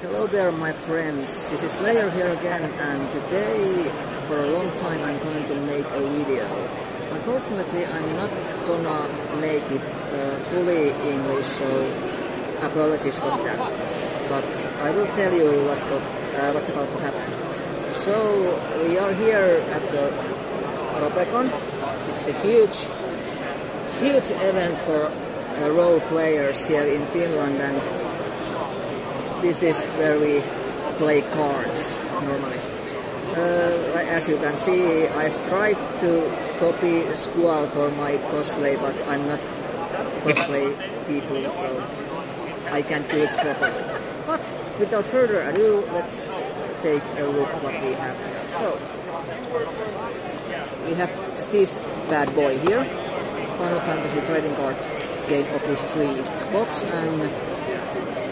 Hello there, my friends. This is Slayer here again, and today, for a long time, I'm going to make a video. Unfortunately, I'm not gonna make it fully English, so apologies for that. But I will tell you what's about to happen. So we are here at the Ropecon. It's a huge event for role players here in Finland, and this is where we play cards normally. As you can see, I've tried to copy Squall for my cosplay, but I'm not cosplay people, so I can't do it properly. But without further ado, let's take a look what we have here. So we have this bad boy here, Final Fantasy Trading Card Game Opus 3 box, and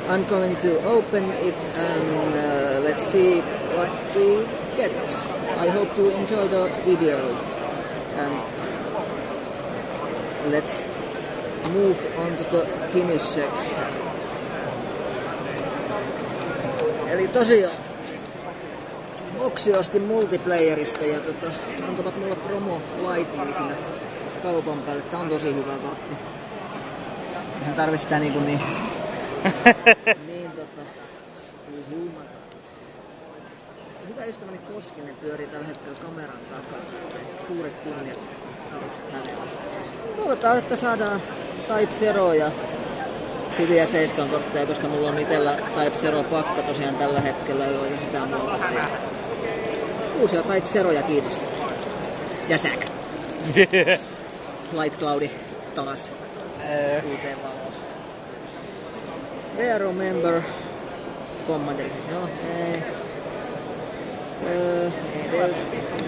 I'm going to open it and let's see what we get. I hope you enjoy the video, and let's move on to the finish section. Eli tosiaan Boxi osti multiplayerista ja antavat mulle promo lightingi siinä kaupan päälle. Tää on tosi hyvä kortti. En tarvi sitä niin zoomata. Hyvä ystäväni Koskinen pyörii tällä hetkellä kameran takana, joten suuret kunniat hänellä. Toivotaan, että saadaan Type Zero ja hyviä 7 kortteja, koska mulla on itellä Type Zero pakka tosiaan tällä hetkellä, joita sitä muuta tehdä. Uusia Type Zeroja, kiitos. Ja Säk. Light Cloudi taas uuteen valoon. Vero Member Commander, siis joo, Edeus,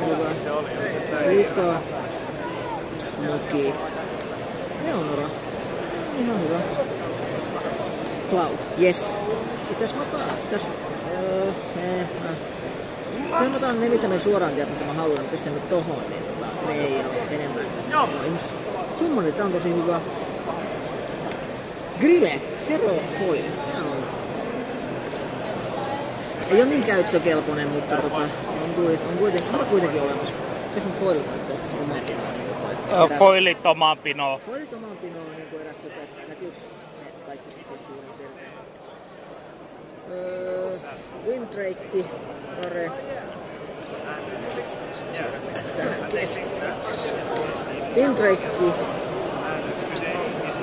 hyvä. Luka, Muki, Neonora, ihan hyvä. Cloud, yes. Itse asiassa sen mä otan ne, mitä me suoraan tiedät, mitä mä haluan, pistän nyt tohon, niin ne ei ole enemmän. Summoni, tää on tosi hyvä. Grille, Hero Foil, tää on. Ei oo niin käyttökelpoinen, mutta on kuitenkin olemassa. Tässä on foil laittaa, että se on oman pinoa. Foilit omaan pinoon. Foilit omaan pinoon, niin kuin eräs tupettaa. Näkyykö ne kaikki siitä suurin piirtein? Windrake, Are. Tähän keskelle. Windrake,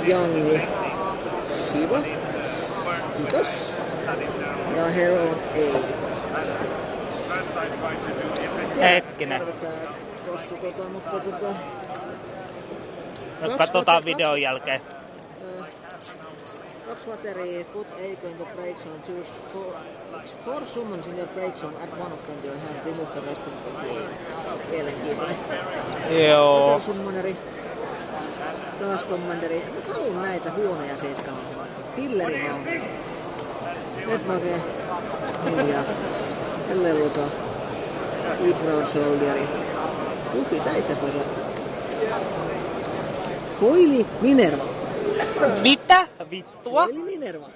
Youngi, Shiva. Kiitos. Ja Hero Eiko. Hetkinen. Nyt katsotaan videon jälkeen. 2 batteria, put Eiko in the break zone, choose 4 summons in your break zone, add one of them to your hand, remove the rest of the game. Mielenkiintoinen. Joo. Battle summoneri. Taas commanderi. Mä haluun näitä huonoja 7 hahmoja. Pilleri hahmoja. Netmage, Ninja, Elleluka, Deep-Brown Soldieri. Luffy, tää itse asiassa Foili Minerva. Mitä? Vittua? Foili Minerva.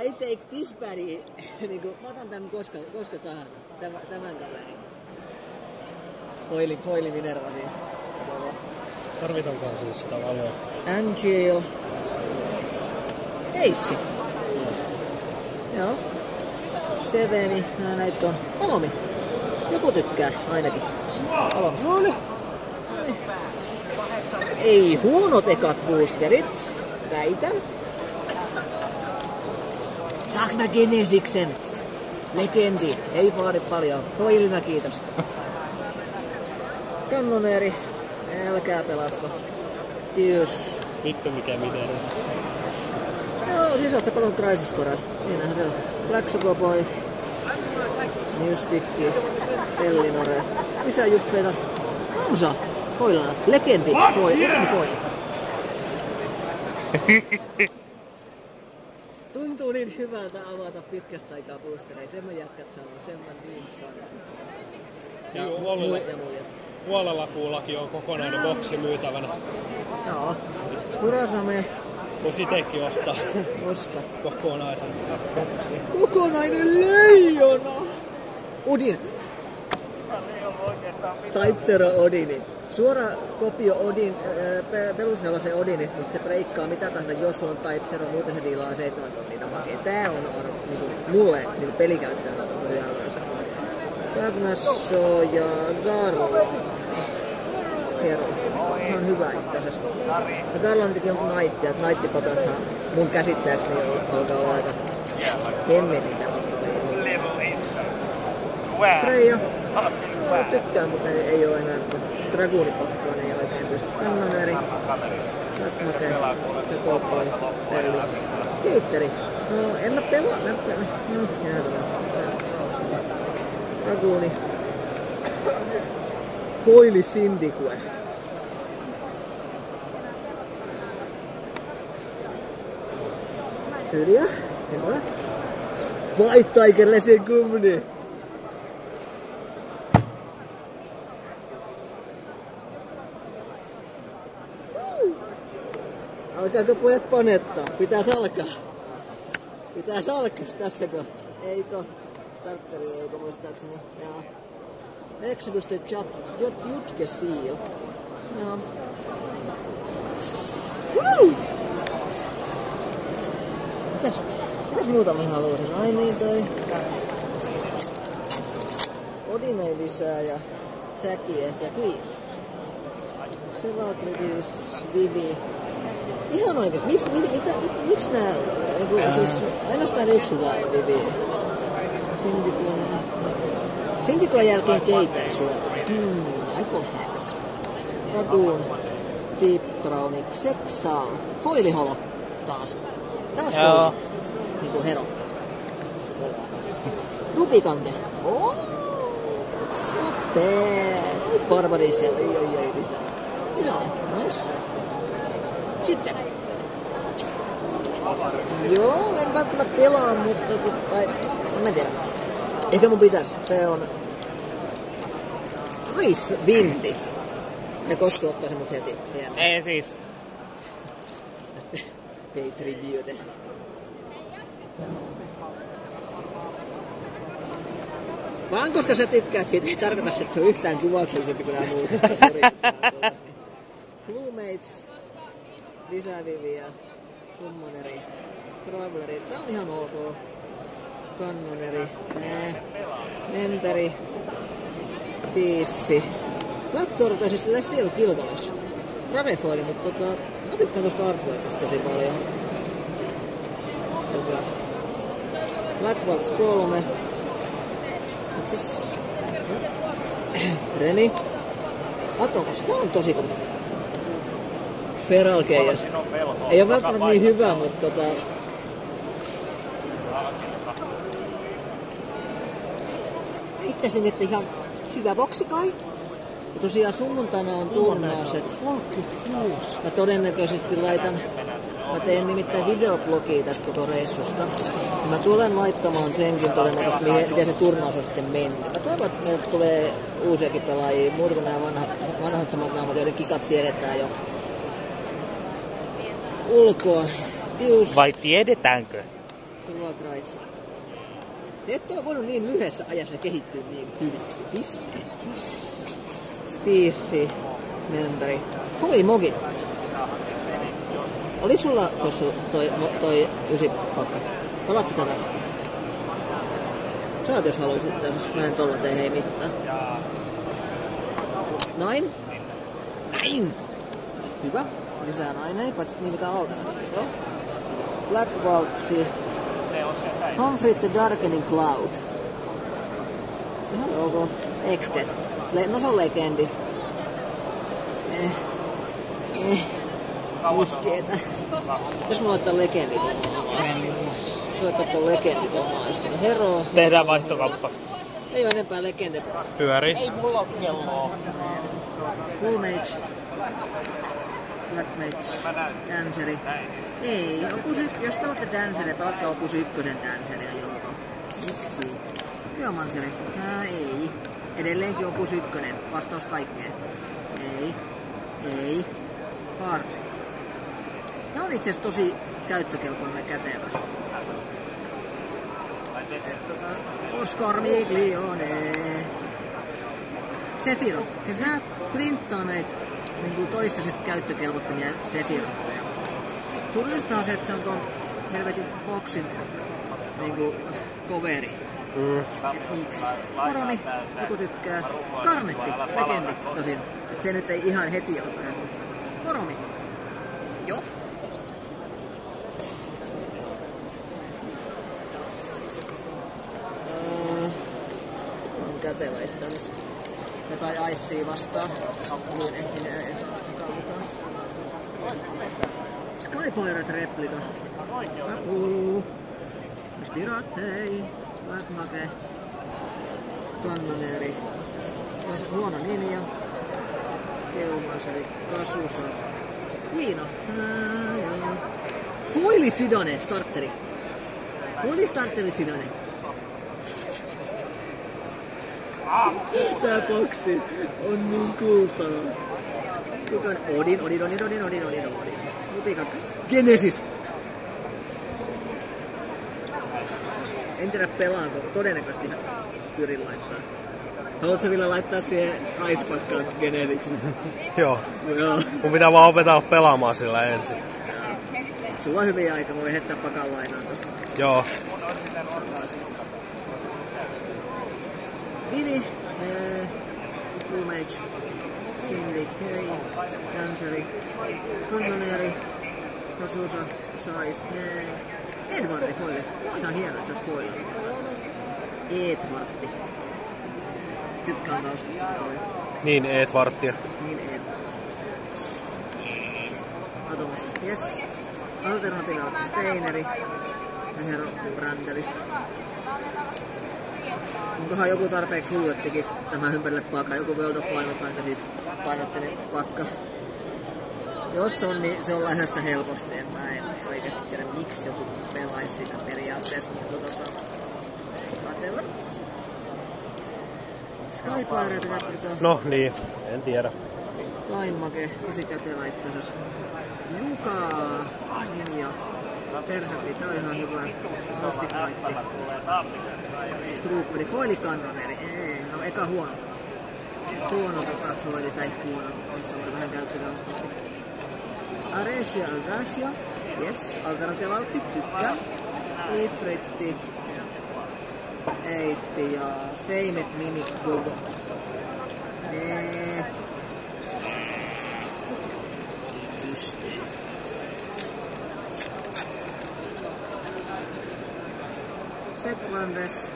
I take this baddie. Niinku, mä otan tän koska tahansa. Tämän kaverin. Foili Minerva siis. Tarvitaankaan siis sitä valoa. Angel. Heissi. Joo. Seveni, näitä on. Palomi. Joku tykkää ainakin. Palomista. Noniin. Ei huonot ekat boosterit. Väitän. Saaks mä Genesiksen? Legendi. Ei vaadi paljon. Foilina kiitos. Kannoneeri. Älkää pelatko. Tyys. Vittu mikä mitään. Joo, siis oot sä paljon Crisis Core. Siinähän se on. Black Boy, Mystikki, Pellinore, lisää juffeita. Hamsa, Foilana, Legendi Foil. Tuntuu niin hyvältä avata pitkästä aikaa boostereita. Sen mä jätkät sanoo, sen mä niin sanon. Ja puolella kuullakin on kokonainen boksi myytävänä. Joo. Kurasame, Vois itekin ostaa Osta. kokonaisen boksin. Kokonainen leijona! Odin! Type Zero Odini. Suora kopio Odin, perusnelosen Odinista, mutta se breikkaa mitä tahansa, jos sulla on Type Zero, muuten se diilaa 7 tonnia tavaksi. Tää on niinku, mulle niinku pelikäyttäjänä on tosi arvoisa. Ragnarsson ja Garland. Hero. Ihan hyvä itse asiassa. Ja Garlandikin on Knightia, että Knight-patathan mun käsittääkseni alkaa olla aika hemmetin pelottavia. Freja. Tykkään, mutta ei oo enää. Dragoonipakkaan ei oikein pysty. Kannoneri. Blackmake. Tekopoi. Perli. Keitteri. No en mä pelaa. Jää sanoa. Dragooni. Hoili Syndicue. Hyviä. Hyvä. White Tiger Lesson Company. Alkaako pojat panettaa? Pitäis alkaa. Pitäis alkaa tässä kohtaa. Eikö? Starteri eikö muistaakseni. Joo. Exodus the Jutke Seal. Joo. Mitäs muuta mä haluaisin? Ai niin toi. Odin ei lisää ja Jackie ehkä Queen. Sevagridis, Vivi. Ihan oikeesti, miksi nää, siis ainoastaan yksi hyvä Vivi. Syndicuen jälkeen Keiter suoraan. Icon Hacks. Dragoon, Deep Crowni, Sexal, Foiliholo taas. Taas Foili. Niinku Hero. Rubikanke. Oh, it's not bad. Barbaris ja ei lisää. Iso, nice. Sitten. Joo, en välttämättä pelaa, mutta en mä tiedä. Ehkä mun pitäis. Se on Ice Windy. Ne Kossu ottaisi mut heti. Ei siis. Ei tribute. Vaan koska sä tykkäät siitä, ei tarkoita, että se on yhtään kuvauksellisempi kuin nää muut. Bluemates, lisäviviä, Summoneri, Traveleri, tää on ihan ok. Kannoneri, Emperi, Tiiffi. Blacktor tai siis Lessiel Kiltones. Rarefoili, mutta mä tykkään tosta artworkista tosi paljon. Black Waltz 3. Siis Remi. Atomos, tää on tosi kova. Feral Chaos. Ei oo välttämättä niin hyvä, mutta väittäisin, että ihan hyvä boksi kai. Ja tosiaan sunnuntaina on turnauset. Mä todennäköisesti mä teen nimittäin videoblogia tästä koko reissusta. Mä tulen laittamaan senkin todennäköisesti, miten se turnaus on sitten mennyt. Mä toivon, että meille tulee uusiakin pelaajia, muuta kuin nämä vanhat samat naamat, joiden kikat tiedetään jo ulkoa. Tius. Vai tiedetäänkö? Kulakrais. Te ette ole voinut niin lyhyessä ajassa kehittyä niin hyviksi. Pisteen. Steve, Memberi. Hui Mogi. Oliko sulla Kossu toi 9 pakka? Palaatko tätä? Saat jos haluaisit tässä, mä en tolla tee hei mitään. Näin. Hyvä. Lisää nainen, paitsi niin mitään alternatiivia. Black Waltzi. Humphrey the Darkening Cloud. Ihan ok. Extes. No se on legendi. Iskeetä. Jos mä laittaa legendit omaa. Se laittaa tuon legendit omaa iskeetä. Hero. Tehdään vaihtokauppa. Ei oo enempää legendet. Pyöri. Ei mulla oo kelloa. Blue Mage. Black Mage. Danceri. Ei. Jos pelatte Danceria, pelatkaa Opus 1 Danceria jolko. Miksi? Geomanceri. Ei. Edelleenkin Opus 1. Vastaus kaikkeen. Ei. Heart. Tää on itse asiassa tosi käyttökelpoinen ja kätevä. Oscar Miglione. Sephiroth. Siis nää printtaa näitä niin toistaiseksi käyttökelvottomia Sephirotteja. Surullista on se, että se on ton helvetin boksin niinku coveri. Et miksi? Moromi, joku tykkää. Garnetti, legendi tosin. Et se nyt ei ihan heti ole tähän. Moromi. Joo. On kätevä ittämis. Jotain icea vastaan. Niin ehtinen kaukaan. Sky Pirate replika. Apuu. Spiratei. Black Mage. Kannoneri. Huono linja. Keumansari. Kasusa. Viino. Foilit Sidone. Starteri. Foilit starterit Sidone. Tää boksi on niin kultaa. Kukaan Odin. Lupikat. Genesis. En tiedä pelaanko, todennäköisesti pyrin laittaa. Haluatko vielä laittaa siihen aispakkaan Genesis? Joo. Mun pitää vaan opetella pelaamaan sillä ensin. Sulla on hyviä aika, voi heittää pakan lainaan tosta. Joo. Vivi, Plumage, Cindy, Hei, Danseri, Kannoneri, Kasusa, Sais, Hei. Edvardi foili. Tämä on ihan hieno, että sä oot foili. Edvardi. Tykkään taustasta paljon. Niin, Edvardia. Niin Edvardi. Atomus, jes. Alternatiivisesti Steineri. Ja Hero Brandelis. Onkohan joku tarpeeksi hullu, että tekis tämän ympärille paikkaa. Joku World of Final Fantasy painotteinen pakka. Jos on, niin se on lähdössä helposti. Mä en oikeesti tiedä, miksi joku pelaisi sitä periaatteessa, mutta whatever. Sky Pirate replika. No niin, en tiedä. Taimake, tosi kätevä itseasiassa. Juka, Ninja, Berserki, tää on ihan hyvä. Nostikaitti. Trooperi, foilikannoneri. Ei, no eka huono. Huono foili tai huono. Siis on vähän käyttökelpoinen. Aresia Alrasia, yes, alternatiivaltti, tykkää. Ifritti, Eitti ja Feimet Mimic Gogo. Pystyy. Sekvandes.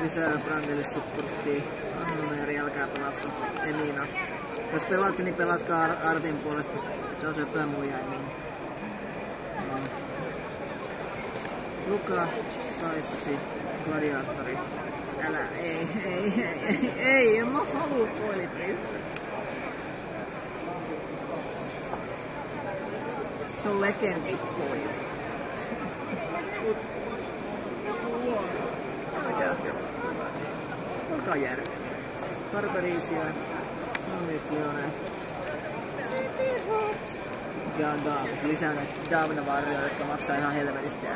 Lisää Brandelle supporttia. Annoneri, älkää pelatko. Emina. Jos pelaatte, niin pelatkaa Artin puolesta. Se on se plämujainen. Luka, Saissi, Gladiaattori. Älä, ei, en mä halua foiliprista. Se on legendi foil. Olkaa järkeä. Barbarisia, Omniplione. Ja lisää näitä Davna-varjoja, jotka maksaa ihan helvetistä ja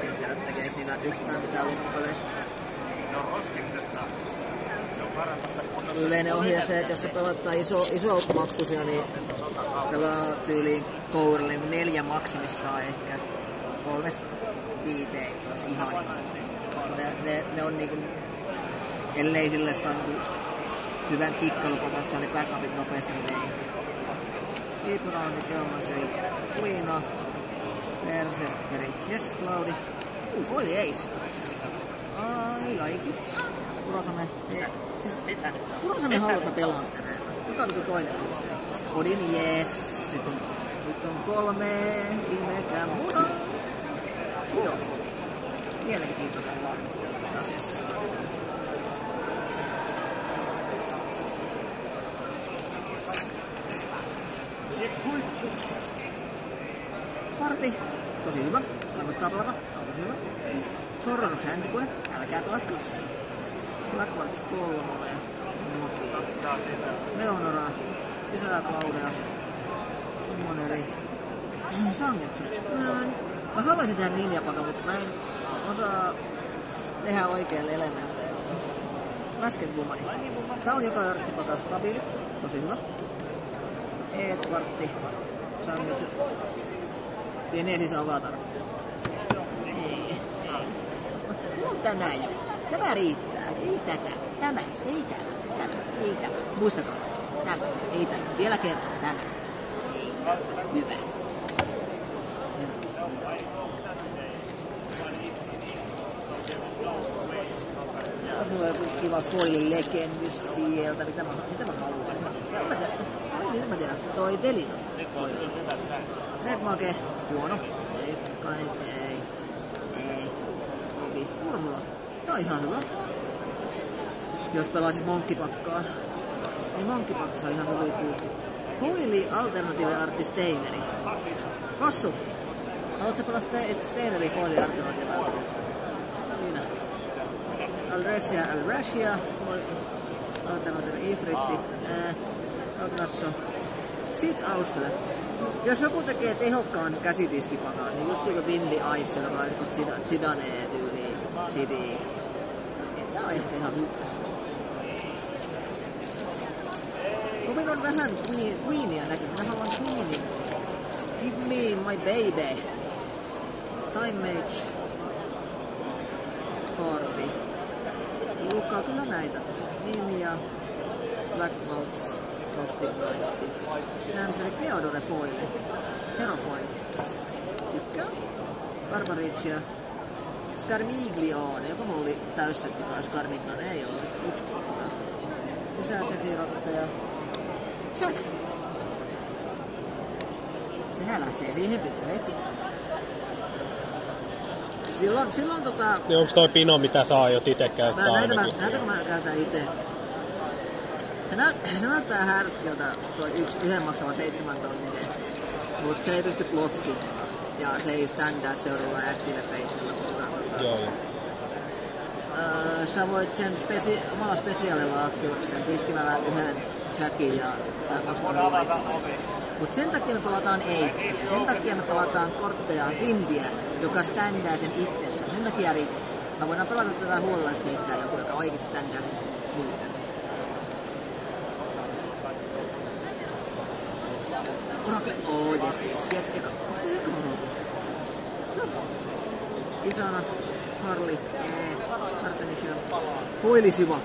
en tiedä tekee siinä yhtään mitään loppupeleissä. Yleinen ohje se, että jos se pelattaa iso maksusia, niin pelaa tyyliin kourille, niin 4 maksimissaan ehkä 3-5, jos ihan. Ne on niinku, ellei sille saa niinku hyvän kikkailupakatsaa, niin backupit nopeasti, niin ei. Viipurauni, Geomancy, Queena, Berserkeri, yes, Cloudi. Foili Ace. I like it. Kurosame, siis Kurosame haluta pelaa sitä näin. Joka vitu toinen on sitä. Odin, yes. Nyt on 3, ihmeekää muna. Joo. Mielenkiintoinen vaan asiassa. Parti, tosi hyvä. Kannattaa pelata, on tosi hyvä. Horror Handicue, älkää pelatko. Black Waltz 3, Nokia. Leonora, lisää Claudea. Summoneri, Sangetsu. Mä haluaisin tehdä ninjapaka, mutta mä en osaa tehdä oikealle elementeille. Masked Woman. Tää on joka örttipaka stabiili. Tosi hyvä. E-kvartti. Sangetsu. Pieni siis avatar. Ei. Mulla on tää näin. Tämä riittää. Ei tätä. Tämä. Ei tätä. Tämä. Ei tätä. Muistakaa. Tämä. Ei tätä. Vielä kerran. Tämä. Ei tätä. Hyvä. Mulla on joku kiva foilin legendi sieltä. Mitä mä haluaisin? Nyt mä tiedän. Toi Delino. Red Mage. Huono. Ei. Oki. Ursula. Tää on ihan hyvä. Jos pelaisit monkkipakkaa. Niin monkkipakka on ihan hyvä kuusti. Foili Alternative Artti Steineri. Kossu. Haluatko pelaa Steineri foili Alternative Artti? Siinä. Alrasia. Alternative Ifritti. Agnasso. Sit Austele. Jos joku tekee tehokkaan käsidiskipakan, niin just niinku Windy Ice, joka laitettu Zidane tyyliin City. Tää on ehkä ihan hyvä. Kovin on vähän Queenia näkyy. Mä haluan Queenin. Give me my baby. Time Mage. Harvey. Lukkaa kyllä näitä. Ninja. Black Maltz. Rustic Knight. Nanseri Theodore Foili. Hero Foili. Tykkään. Barbaricia. Scarmiglione. Joka mulla oli täyssettikaan. Scarmiglione ei ole. Yksi kohtaa. Lisää Sephirothia. Tsak! Sehän lähtee siihen heti. Silloin Niin onks toi pino, mitä saa jo ite käyttää ainakin? Näitä kun mä käytän ite. Se näyttää härskiltä toi yhden maksava 7 tonninen. Mut se ei pysty blokkimaan. Ja se ei standaa seuraavalla Active Faceilla. Joo. Sä voit sen omalla spesiaalilla aktivoida sen tiskimällä yhden jackin ja maksamalla laitteen. Mut sen takia me pelataan Eikkiä. Sen takia me pelataan kortteja Windiä, joka standaa sen itsessä. Sen takia mä voidaan pelata tätä huolella heittää joku, joka oikeesti standaa sen muuten. Oracle. Yes. Eka. Onks toi eka Oracle? No. Isana. Harley. Artemisia. Foilisyva.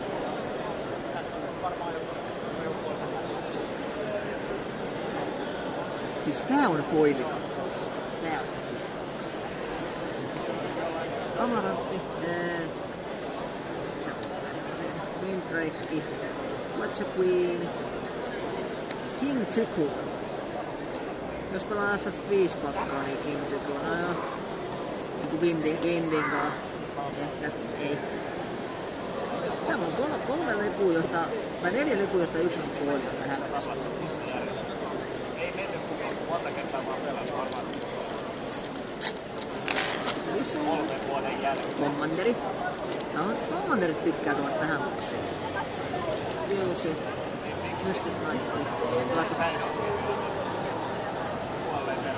Siis tää on foilina. Tää on. Amarantti. Windrake. What's a Queen. King Tuku. Jos pelaa FF5 pakkaa, niin King Tuku. No joo. Niinku Windin kaa. Ehkä ei. Täällä on 3 lipua, tai 4 lipua, josta yksi on foilina tähän mennessä. Commanderi. Commanderit tykkää tulla tähän boksiin. Juusi. Mystic Knight.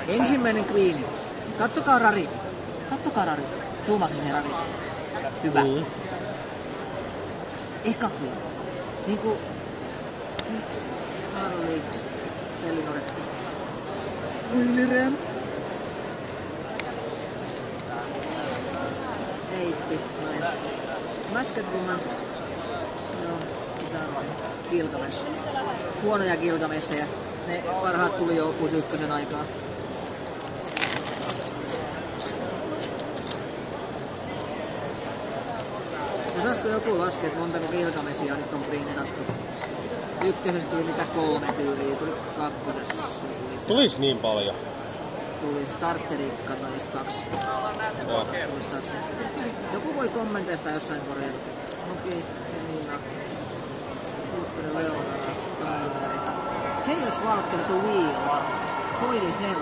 Ensimmäinen Queen. Kattokaa Rari. Suomakin Rari. Hyvä. Eka Queen. Niinku... Miksi? Harley. Elinore. Ylliren. Eitti. Masked Woman. Joo. Gilgamesh. Huonoja Gilgamesseja. Ne parhaat tuli jo opus 1 aikaa. Osaatko joku laskea, että montako Gilgamesia nyt on printattu? Ykkösessä tuli mitä 3 tyyliä, tuli 2. Tulis niin paljon? Tuli starteri, katsoin just 2. Joku voi kommenteista jossain korjata. Noki, Emina, Kulppinen Leonara, Tammeri. Chaos Walker to Wheel, Foili Hero.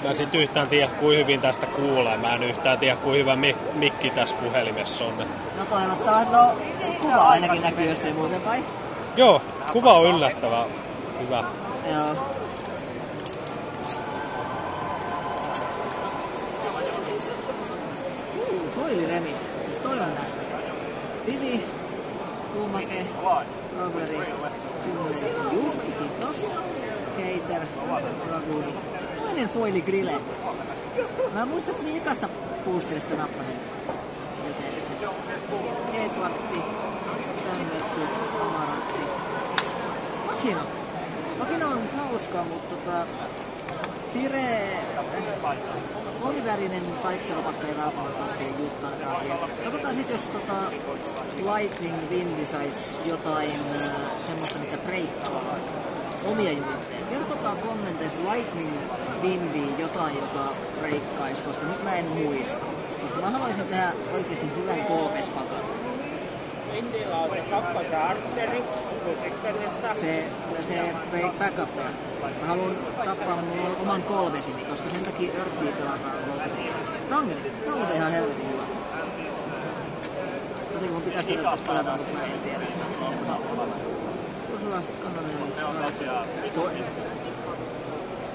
Mä en sit yhtään tiedä, kuin hyvin tästä kuulee. Mä en yhtään tiedä, kuin hyvä mikki tässä puhelimessa on. No toivottavasti, kuva ainakin näkyy, jos ei muuten vai? Joo, kuva on yllättävän hyvä. Joo. Foiliremi. Siis toi on näin. Vivi, Luumake, Kaveri, Simmeri, Juhti, kiitos. Keiter, Raguni. Toinen foili grille. Mä muistaakseni ekasta boosterista nappasin. Edvartti, Sanmetsu, Amarantti. Makino. Makino on hauska, mutta Fire... Olivärinen taikselopakka ei välttämättä ole siihen juttaan. Katsotaan sit, jos Lightning Windi sais jotain semmoista, mikä breikkaa omia jumitteja. Kertokaa kommenteissa Lightning Windi jotain, joka breikkais, koska nyt mä en muista. Koska mä haluaisin tehdä oikeesti hyvän KP-spakan. Se backupia. Mä haluan tappaa mun oman kolvesini, koska sen takia Örttiä pelataan kolvesini. Rangeli, tää on ihan helvetin hyvä. Jotenkin mun pitäis periaatteessa pelata, mutta mä en tiedä. Sulla kannalleen.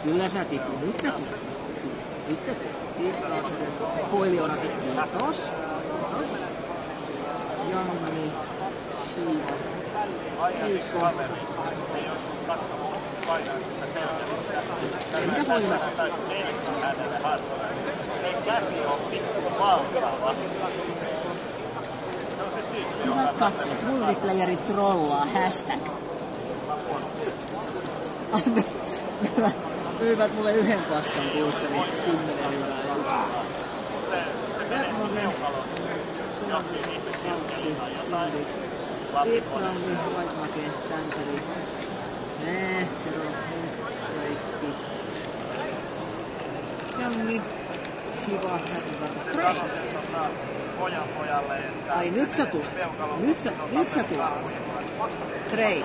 Kyllä sä tippu. Nyt te tuu. Nyt te tuu. Liippauksen foiliorakin. Kiitos. Kiitos. Janni. Shiiva. Eikko. Mikä foilio? Hyvät katsojat, multiplayeri trollaa, hashtag. Myivät mulle yhden paskan boosterin, 10 hyvää juttua. Redmone, Kaltsi, Sindik, Iprammi, Whitemake, Tanseri, Hero, Reikki, Janni, Shiva, näytän tarkasti. Trey! Ai nyt sä tulet. Nyt sä tulet. Trey.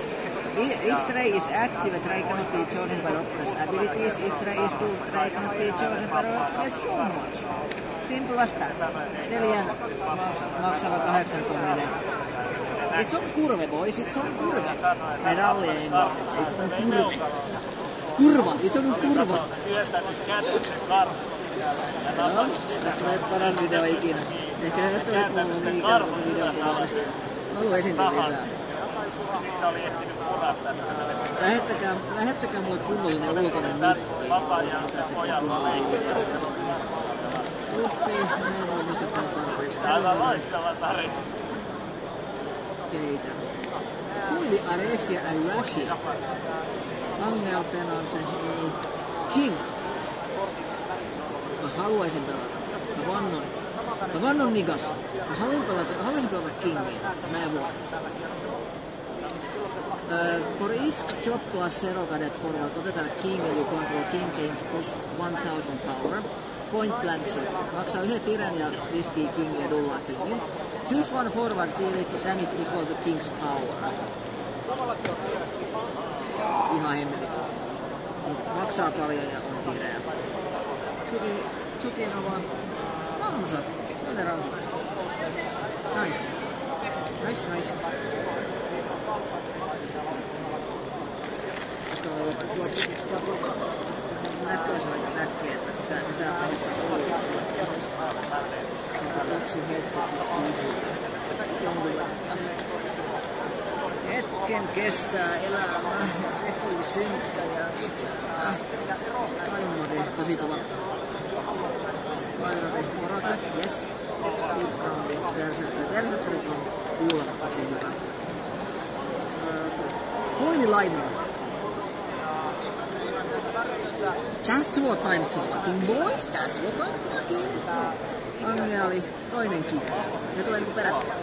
If Trey is active, Trey cannot be chosen by opponent's abilities. If Trey is too, Trey cannot be chosen by opponent's summons. Simple as that. 4 maksava 8 tonninen. It's on kurve, boys. It's on kurve. Me rallia ei muuta. It's on kurve. Kurva. It's on kurva. Joo, tästä tulee paras video ikinä. Ehkä ne näyttää, että mulla on niin ikävä tätä videota valmista. Mä haluan esiintyä lisää. Lähettäkää mulle kunnollinen ulkoinen mikki. Voidaan tehdä kunnollisia videoita. Luffi, mä en voi muistaakseni tarpeeksi. Keitä. Kuili Aresia and Russia. Angel Penance, hei. King. Mä haluaisin pelata. Mä vannon Nigas. Mä haluaisin pelata Kingia. Mä en voi. For each job class Zero Cadet forward, otetaan King and you control King gains plus 1000 power. Point blank shot. Maksaa yhden Firen ja riskii King ja dullaa Kingin. Choose one forward, deal it damage equal to King's power. Ihan hemmetin kova. Mut maksaa paljon ja on Fireä. Tsukinova. Ramsat. Toinen Ramsat. Nice. Nice. Näkyy sellainen näkkiä, että missä vaiheessa on kuulua. Kaksi hetkeksi siitä. Hetken kestää elämä ja sekin synkkä ja ikävä. Taimari, tosi kova. Spirali, Oracle, yes. Deepgroundi, Berserkrit on kuulemma tosi hyvä. Foili Lightning. That's what I'm talking, boys. That's what I'm talking. Angeli, toinen kick. Ne tulee niinku peräkkäin.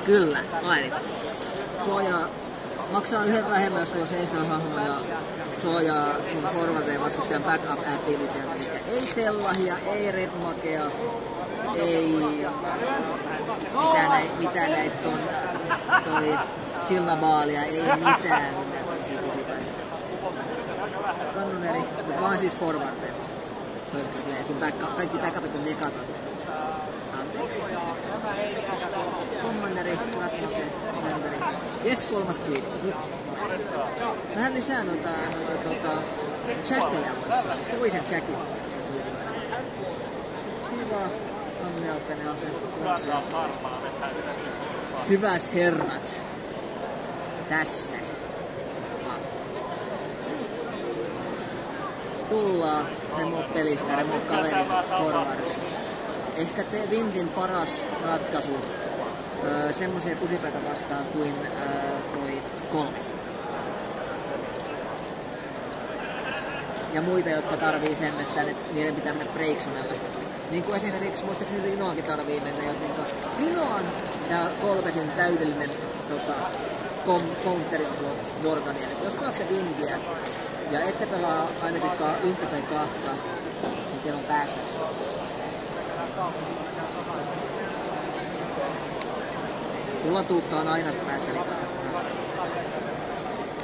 Kyllä, aivan. Suojaa. Maksaa yhden vähemmän, jos sulla on 7 hahmoa ja suojaa sun forwardeen vastustajan backup abilityä. Ei Tellahia, ei Redmakea, ei mitään näitä on toi Chillabaalia, ei mitään tämmöisiä kusita. Kannoneri, mutta vaan siis forwardeen. pörkkäriä. Sun kaikki backupit on negatoitu. Anteeksi. Commanderi, Ratmake, Commanderi. Yes, 3. queen. Nyt. Vähän lisää noita chatteja voisi. Toisen chatin. Siva. Ammialpene on se. Hyvät herrat. Tässä. Tullaan Remo-pelistä, Remo-kaverin forwardin. Ehkä Windin paras ratkaisu semmoisia kusipäitä vastaan kuin toi 3. Ja muita, jotka tarvii sen, että niiden pitää mennä breaksonalle. Niin kuin esimerkiksi muistaakseni Rinoakin tarvii mennä, jotenka Rinoan ja 3 täydellinen counteri on tuo Jorgania. Jos pelaat Windia ja ette pelaa ainakin yhtä tai kahta, niin teillä on päässä. Sulla Tuukka on aina päässä likaa.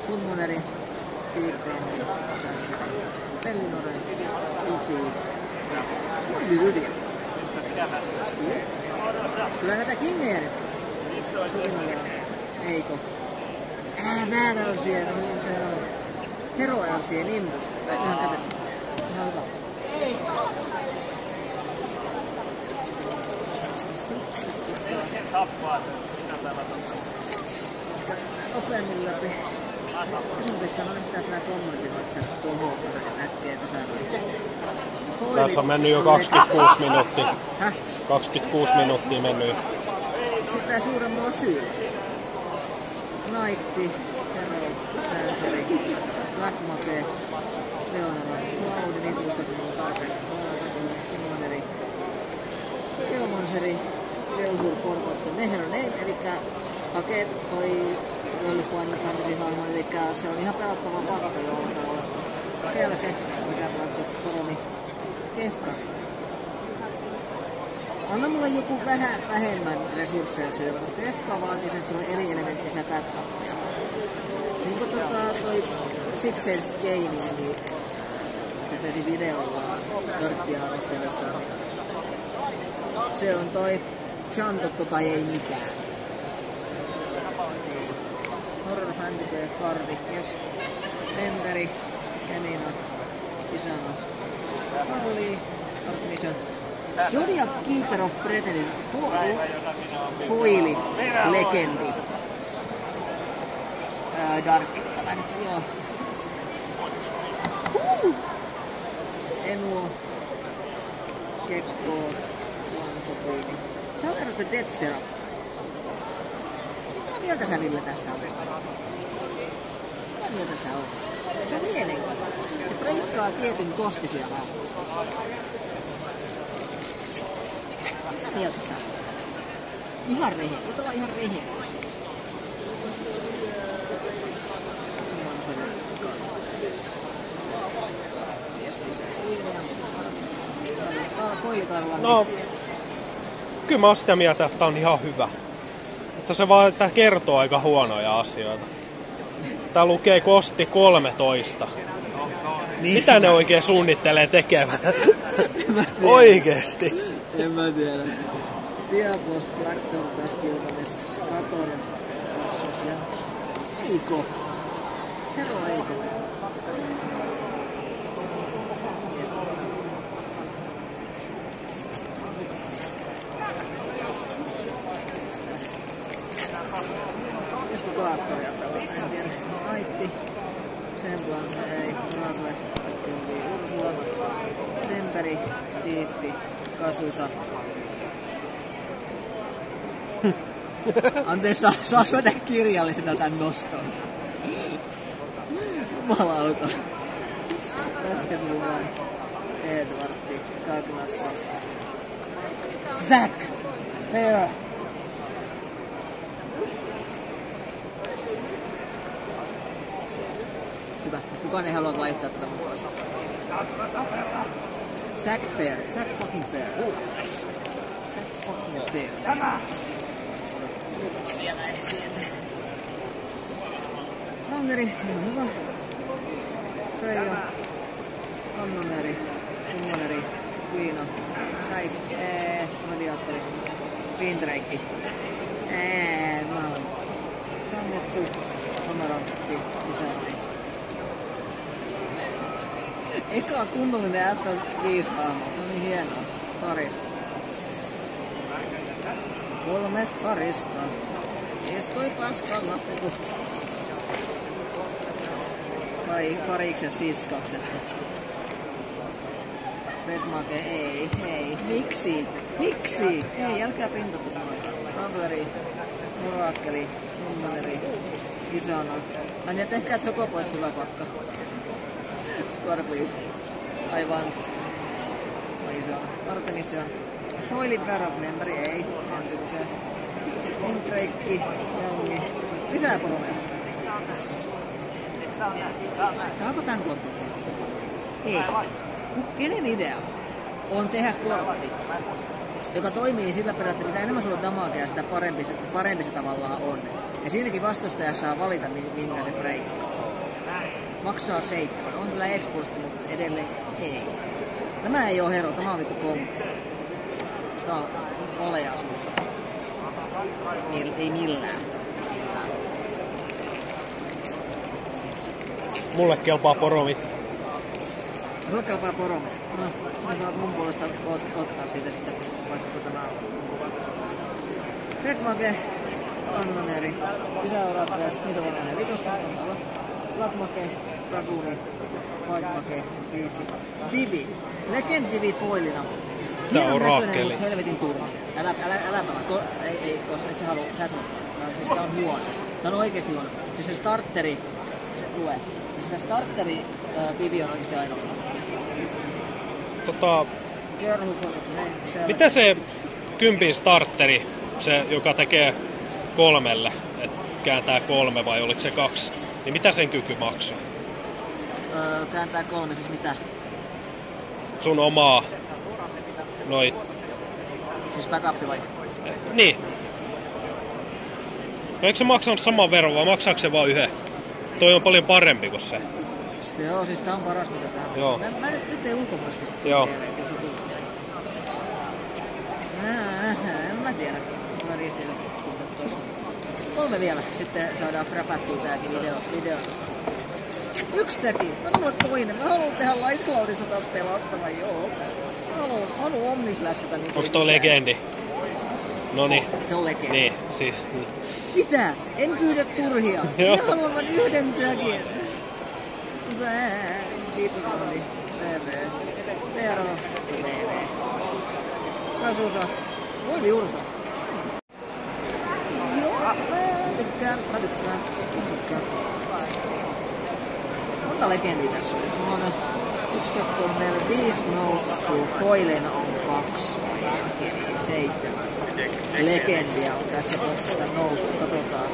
Summoneri, Tiirkrandi, Pellinore, Luffy. Oli hyviä. Kyllä näitä kingejä nyt. Eiko? Väärälsiä, no niin se on. Heroelsiä Nimbus. Ihan käteen. Ihan hyvä. Koska nopeammin läpi. Kysymystä on sitä, että nämä kommentit on itse asiassa tohon vähän äkkiä tasaisesti. Tässä on mennyt jo 26 minuuttia. Häh? 26 minuuttia mennyt. Sitä suuremmalla syyllä. Knightti, Hero, Panseri, Blackmake, Leonora, Cloud, niin muistaakseni on tarpeen. Summoneri, Geomanceri, Leolhur Forgotten, Neher Name, elikkä hakee toi World Final Fantasy-hahmon, elikkä se on ihan pelattava pakka, jo alkaa olla selkeä, mikä pelattu Koromi Kefka. Anna mulle joku vähän vähemmän resursseja syövä, koska Kefka vaatii sen, että sulla on eri elementtisiä backuppeja. Niin kuin toi Six Sense Gaming, niin totesi videolla Örtti-arvostellessaan, niin se on toi Shantotto tai ei mitään. Ei. Horror Fantasy, Karvi, yes. Emberi, Emina, Isana, Harley, Artmission. Zodiac Keeper of Brethren, foili, legendi. Dark, tämä nyt joo. Enuo, Kekko, Lansopiini. Salero the Death Seraph. Mitä mieltä sä Ville tästä olet? Mitä mieltä sä olet? Se on mielenkiintoinen. Se breikkaa tietyn kostisia hahmoja. Mitä mieltä sä olet? Ihan rehellinen. Nyt ollaan ihan rehellinen. No, kyllä mä oon sitä mieltä, että on ihan hyvä. Mutta se vaan että kertoo aika huonoja asioita. Tää lukee kosti 13. Niin. Mitä ne oikein suunnittelee tekevän? Oikeesti. En mä tiedä. Diablos, Black Tortoise, Kilkanes, Kator, Vassos ja Eiko. Hero Eiko. Kaattoria pelata, en tiedä. Aitti, Semblance ei, Rasle, kaikki hyvin. Ursula, Temperi, Tiiffi, Kasusa. Anteeksi, saas mä tehdä kirjallisena tän noston? Jumalauta. Lasketuvan, Edvardi, Kagnassa. Zack! Fair! Hyvä. Kukaan ei halua vaihtaa tätä mun pois. Zack Fair. Zack fucking Fair. Zack fucking Fair. Vielä ehtii eteen. Rangeri, ihan hyvä. Reijo. Annoneri. Kummoneri. Viino. Sais. Radiaattori. Pindraikki. Malmi. Sangetsu. Amarantti. Design. Eka kunnollinen F5-hahmo. No niin hienoa. Faris. 3 Farista. Ees toi paskan lappu. Vai Fariksen siskakset. Redmake, ei. Miksi? Ei, älkää pintatu noita. Raveri, Orakkeli, Summaneri, Isana. Ja tehkää Chocopoista hyvä pakka. Scorpius. Aivan. Isana. Artemisia. Foilin Member, ei. Sen tykkää. Intreikki, Jouni. Lisää poroneja. Saako tän kortin? Ei. Kenen idea on tehdä kortti, joka toimii sillä periaatteella, mitä enemmän sulla on damagea, sitä parempi se tavallaan on. Ja siinäkin vastustaja saa valita, minkä se breikkaa. Maksaa 7. On kyllä exposti, mutta edelleen ei. Tämä ei oo hero, tämä on vittu kompi. Tää on oleasuus. Ei millään. Mulle kelpaa poromit. Mulle kelpaa poromit. No, saat mun puolesta ottaa siitä sitten, vaikka tämä on kuva. Redmage, Kannoneri, lisäorakkeet, niitä varmaan he vitosta. Blackmage, Dragooni, Whitemage, Vivi. Legend Vivi foilina. Hienon näköinen, mutta helvetin turha. Älä pelaa. Ei, koska et sä halua. Sä et halua. Siis tää on huono. Tää on oikeesti huono. Siis se starteri, se lue. Siis se starteri Vivi on oikeesti ainoa. Mitä se 10 starteri, se joka tekee 3, että kääntää 3 vai oliko se 2, niin mitä sen kyky maksaa? Kääntää 3, siis mitä? Sun omaa, noi. Siis backup vai? Niin. No eikö se maksanut saman verran vai maksaako se vaan 1? Toi on paljon parempi kuin se. Sitten joo, siis tää on paras mitä tähän. Joo. Mä nyt ei ulkomaisesti sitä joo. Jos on ulkomaisesti. En mä tiedä. Mä riistin tuossa. 3 vielä. Sitten saadaan fräpättyä tääkin video. 1 tsäki. Mä haluan toinen. Mä haluan tehdä Lightcloudissa taas pelattava. Joo. Mä haluan omnislässätä niitä. Onks toi legendi? Noniin. Se on legendi. Niin, siis. Mitä? En pyydä turhia. Minä haluan vain 1 tsäkin. Diploni, VV, Vero, VV. Kasusa, Voili Ursa. Joo, mä tykkään. Monta legendia tässä oli. Mulla on 1, 2, 3, 4, 5 noussut. Foilina on 2 ainakin, eli 7. Legendia on tästä boksista noussut. Katsotaan.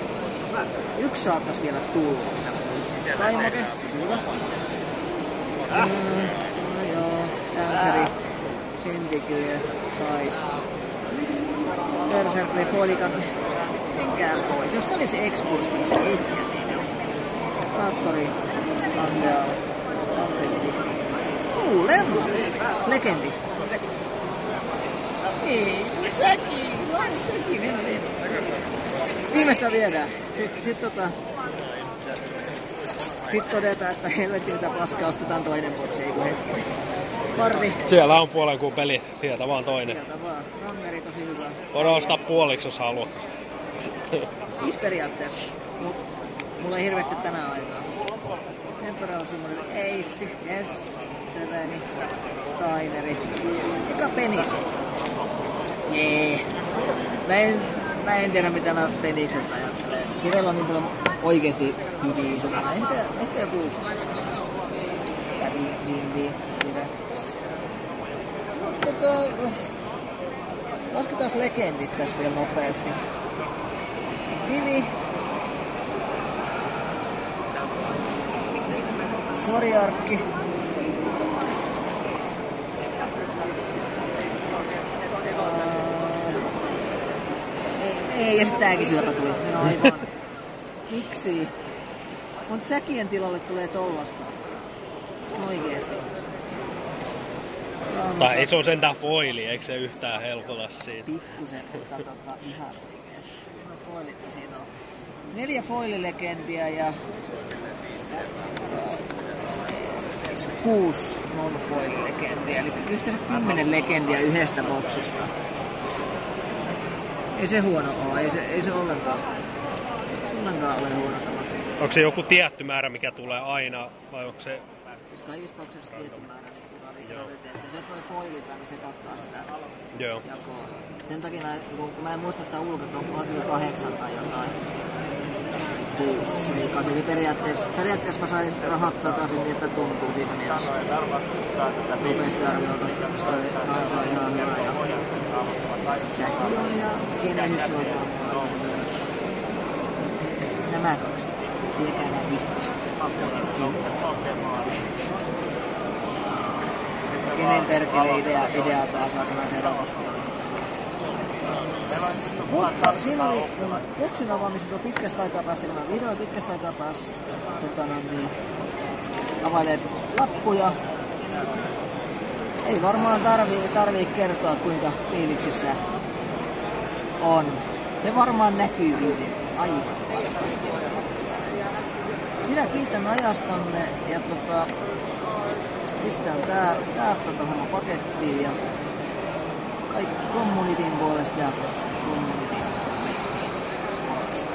1 saattais vielä tulla. Taimake, tosi hyvä. No joo, Danceri, Syndicate, sais. Berserkli, Folikan. Menkää pois. Jos tää olisi Exburst, niin se ehkä menisi. Kaattori, Landea, Amretti. Lemma, Legendi. Ei, säkin, en tiedä. Viimeistä viedään. Sitten todetaan, että helvetti mitä paskaa, ostetaan toinen boksi, ei kun hetki. Parvi. Siellä on puolen kuun peli, sieltä vaan toinen. Sieltä vaan. Ranneri tosi hyvä. Voidaan ostaa puoliksi, jos haluat. Periaatteessa. Mulla ei hirveästi tänään aikaa. Emperor on semmonen Ace, yes, Seveni, Steineri. Eka Penis. Jee. Mä en tiedä mitä mä Peniksestä ajattelen. Sirellä on niin paljon oikeesti hyviä summaa. Ehkä joku... Ja Vindi, Sire. Lasketaan legendit tässä vielä nopeasti. Vivi. Soriarkki. Ei, ja sit tääkin syöpä tuli. No aivan. Miksi? Mut säkien tilalle tulee tollasta. Oikeesti. Tai ei se ole sentään foili, eikö se yhtään helpolla siitä? Pikkusen, mutta ihan oikeesti. Siinä on 4 foililegendia ja 6 non-foililegendia, eli yhteensä 10 legendia yhdestä boksista. Ei se huono ole, ei se ollenkaan ole huono tämä. Onko se joku tietty määrä, mikä tulee aina, vai onko se... Siis kaikissa boksissa tietty määrä, niin kuin rariteetti. Se, että voi foilita, niin se kattaa sitä jakoa. Sen takia kun mä en muista sitä ulkoa, onko 8 tai jotain. 6, 8. Eli periaatteessa mä sain rahat takaisin niin, että tuntuu siinä mielessä. Nopeasti arviolta. Se on ihan hyvä. Ja säkin on ja Genesis on. Nämä 2. Sielläkään nämä ihmiset. Kenen perkele idea taas aikana se rahoskeli. Mutta siinä oli boksin avaamisen pitkästä aikaa päästä, kun video pitkästä aikaa päästä availee lappuja. Ei varmaan tarvii kertoa, kuinka fiiliksissä on. Se varmaan näkyy viimein aivan varmasti. Minä kiitän ajastamme ja pistään tää homma pakettiin ja kaikki communitin puolesta ja communitin puolesta.